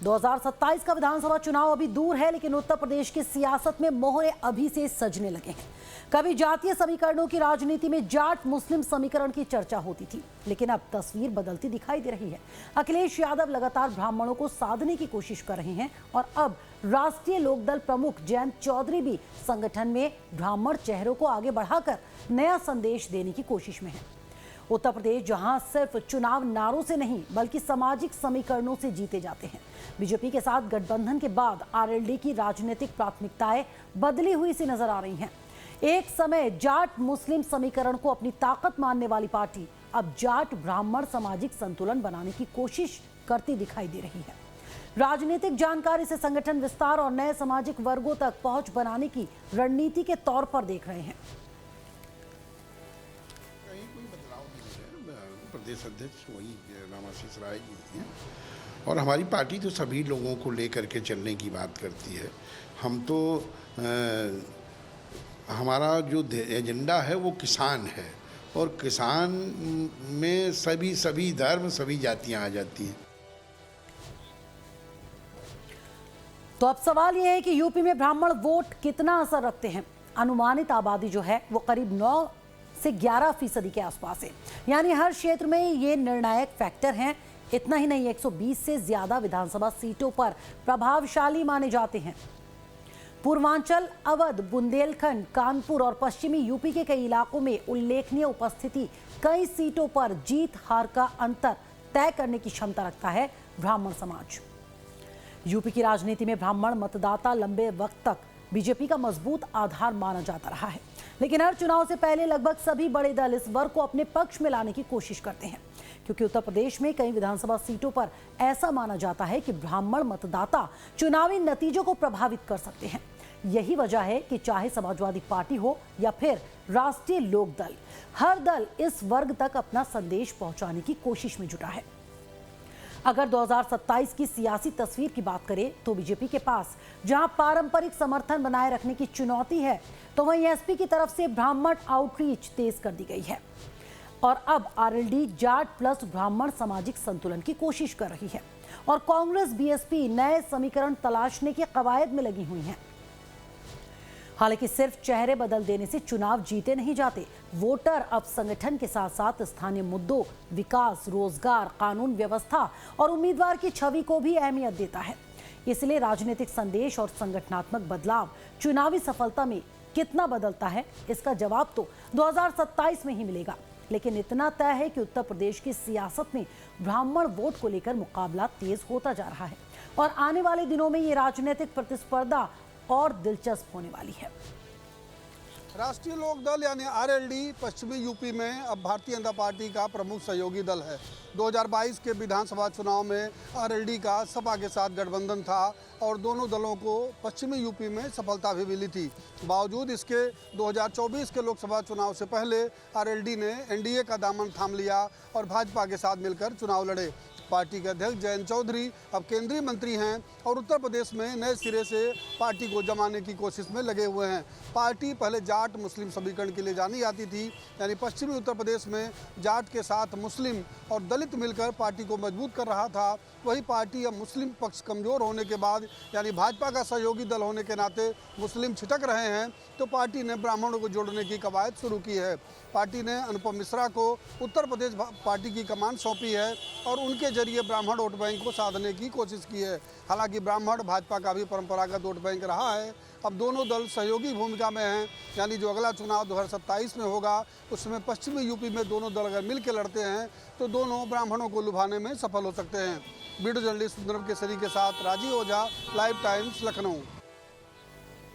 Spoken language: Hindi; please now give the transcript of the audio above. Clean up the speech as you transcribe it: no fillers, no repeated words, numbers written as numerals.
2027 का विधानसभा चुनाव अभी दूर है, लेकिन उत्तर प्रदेश की सियासत में मोहरे अभी से सजने लगे हैं। कभी जातीय समीकरणों की राजनीति में जाट मुस्लिम समीकरण की चर्चा होती थी, लेकिन अब तस्वीर बदलती दिखाई दे रही है। अखिलेश यादव लगातार ब्राह्मणों को साधने की कोशिश कर रहे हैं और अब राष्ट्रीय लोकदल प्रमुख जयंत चौधरी भी संगठन में ब्राह्मण चेहरों को आगे बढ़ाकर नया संदेश देने की कोशिश में है। उत्तर प्रदेश जहां सिर्फ चुनाव नारों से नहीं बल्कि सामाजिक समीकरणों से जीते जाते हैं। बीजेपी के साथ गठबंधन के बाद आरएलडी की राजनीतिक प्राथमिकताएं बदली हुई सी नजर आ रही हैं। एक समय जाट मुस्लिम समीकरण को अपनी ताकत मानने वाली पार्टी अब जाट ब्राह्मण सामाजिक संतुलन बनाने की कोशिश करती दिखाई दे रही है। राजनीतिक जानकारी से संगठन विस्तार और नए सामाजिक वर्गों तक पहुंच बनाने की रणनीति के तौर पर देख रहे हैं। प्रदेश अध्यक्ष वही रामाशीष राय जी हैं और हमारी पार्टी तो सभी लोगों को लेकर के चलने की बात करती है। हम तो हमारा जो एजेंडा है वो किसान है और किसान में सभी धर्म सभी जातियां आ जाती हैं। तो अब सवाल यह है कि यूपी में ब्राह्मण वोट कितना असर रखते हैं। अनुमानित आबादी जो है वो करीब 9 से 11% के आसपास है, यानी हर क्षेत्र में ये निर्णायक फैक्टर हैं। इतना ही नहीं, 120 से ज्यादा विधानसभा सीटों पर प्रभावशाली माने जाते हैं। पूर्वांचल, अवध, बुंदेलखंड, कानपुर और पश्चिमी यूपी के कई इलाकों में उल्लेखनीय उपस्थिति, कई सीटों पर जीत हार का अंतर तय करने की क्षमता रखता है ब्राह्मण समाज। यूपी की राजनीति में ब्राह्मण मतदाता लंबे वक्त तक बीजेपी का मजबूत आधार माना जाता रहा है, लेकिन हर चुनाव से पहले लगभग सभी बड़े दल इस वर्ग को अपने पक्ष में लाने की कोशिश करते हैं, क्योंकि उत्तर प्रदेश में कई विधानसभा सीटों पर ऐसा माना जाता है कि ब्राह्मण मतदाता चुनावी नतीजों को प्रभावित कर सकते हैं। यही वजह है कि चाहे समाजवादी पार्टी हो या फिर राष्ट्रीय लोकदल, हर दल इस वर्ग तक अपना संदेश पहुंचाने की कोशिश में जुटा है। अगर 2027 की सियासी तस्वीर की बात करें तो बीजेपी के पास जहां पारंपरिक समर्थन बनाए रखने की चुनौती है, तो वहीं एसपी की तरफ से ब्राह्मण आउटरीच तेज कर दी गई है और अब आरएलडी जाट प्लस ब्राह्मण सामाजिक संतुलन की कोशिश कर रही है और कांग्रेस बीएसपी नए समीकरण तलाशने की कवायद में लगी हुई हैं। हालांकि सिर्फ चेहरे बदल देने से चुनाव जीते नहीं जाते। वोटर अब संगठन के साथ साथ स्थानीय मुद्दों, विकास, रोजगार, कानून व्यवस्था और उम्मीदवार की छवि को भी अहमियत देता है। इसलिए राजनीतिक संदेश और संगठनात्मक बदलाव चुनावी सफलता में कितना बदलता है, इसका जवाब तो 2027 में ही मिलेगा। लेकिन इतना तय है कि उत्तर प्रदेश की सियासत में ब्राह्मण वोट को लेकर मुकाबला तेज होता जा रहा है और आने वाले दिनों में ये राजनीतिक प्रतिस्पर्धा और दिलचस्प होने वाली है। राष्ट्रीय लोकदल यानी आरएलडी पश्चिमी यूपी में अब भारतीय जनता पार्टी का प्रमुख सहयोगी दल है। 2022 के विधानसभा चुनाव में आरएलडी का सपा के साथ गठबंधन था और दोनों दलों को पश्चिमी यूपी में सफलता भी मिली थी। बावजूद इसके 2024 के लोकसभा चुनाव से पहले आरएलडी ने एनडीए का दामन थाम लिया और भाजपा के साथ मिलकर चुनाव लड़े। पार्टी के अध्यक्ष जयंत चौधरी अब केंद्रीय मंत्री हैं और उत्तर प्रदेश में नए सिरे से पार्टी को जमाने की कोशिश में लगे हुए हैं। पार्टी पहले जाट मुस्लिम समीकरण के लिए जानी जाती थी, यानी पश्चिमी उत्तर प्रदेश में जाट के साथ मुस्लिम और दलित मिलकर पार्टी को मजबूत कर रहा था। वही पार्टी अब मुस्लिम पक्ष कमज़ोर होने के बाद यानी भाजपा का सहयोगी दल होने के नाते मुस्लिम छिटक रहे हैं, तो पार्टी ने ब्राह्मणों को जोड़ने की कवायद शुरू की है। पार्टी ने अनुपम मिश्रा को उत्तर प्रदेश पार्टी की कमान सौंपी है और उनके जरिए ब्राह्मण वोट बैंक को साधने की कोशिश की है। हालांकि ब्राह्मण भाजपा का भी परंपरागत वोट बैंक रहा है। अब दोनों दल सहयोगी भूमिका में हैं, यानी जो अगला चुनाव 2027 में होगा उसमें पश्चिमी यूपी में दोनों दल अगर मिल के लड़ते हैं तो दोनों ब्राह्मणों को लुभाने में सफल हो सकते हैं। वीडियो जर्नलिस्ट सुंदरम केसरी के साथ राजीव ओझा, लाइव टाइम्स, लखनऊ।